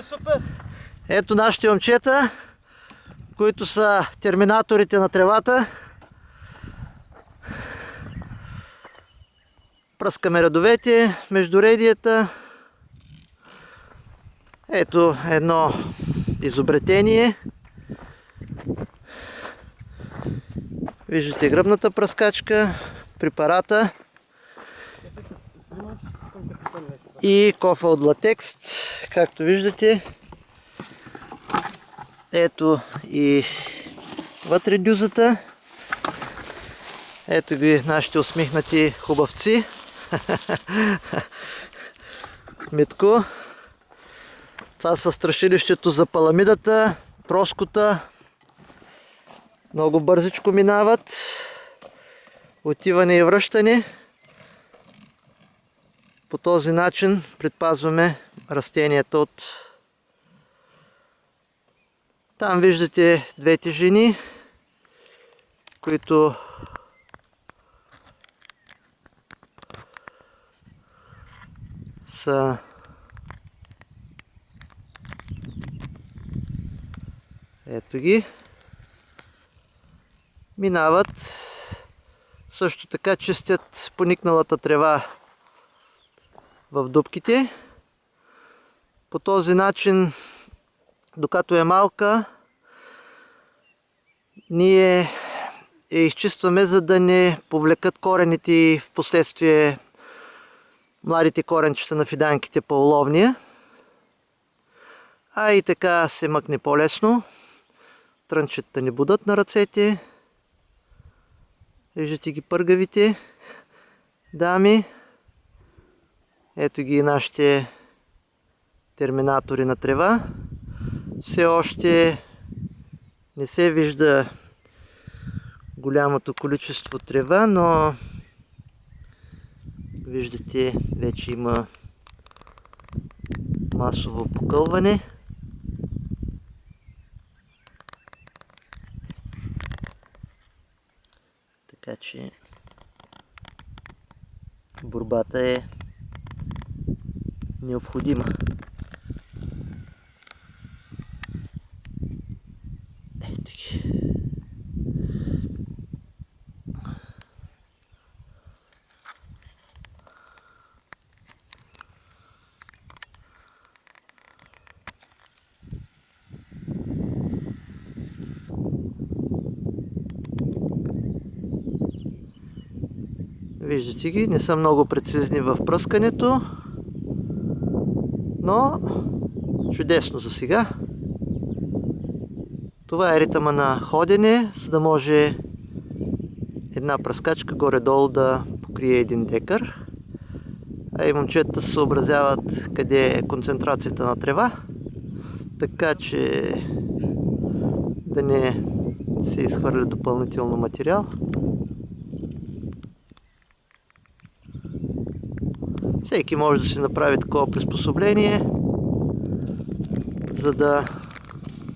Супер! Ето нашите момчета, които са терминаторите на тревата. Пръскаме редовете, междуредията. Ето едно изобретение. Виждате гръбната пръскачка, препарата и кофа от латекс, както виждате. Ето и вътре дюзата. Ето ги нашите усмихнати хубавци. Митко. Това са страшилището за паламидата, проскота. Много бързичко минават. Отиване и връщане. По този начин предпазваме растенията от... Там виждате двете жени, които са ето ги. Минават. Също така чистят поникналата трева в дупките. По този начин, докато е малка, ние я изчистваме, за да не повлекат корените и в последствие младите коренчета на фиданките по уловния. А и така се мъкне по-лесно. Трънчета не будат на ръцете. Виждате ги пъргавите дами. Ето ги нашите терминатори на трева. Все още не се вижда голямото количество трева, но виждате, вече има масово покълване. Така че борбата е необходима. Ето ги. Виждате ги, не са много прецизни в пръскането, но чудесно за сега. Това е ритъма на ходене, за да може една пръскачка горе-долу да покрие 1 декар. А и момчетата се съобразяват къде е концентрацията на трева, така че да не се изхвърля допълнително материал. Всеки може да си направи такова приспособление, за да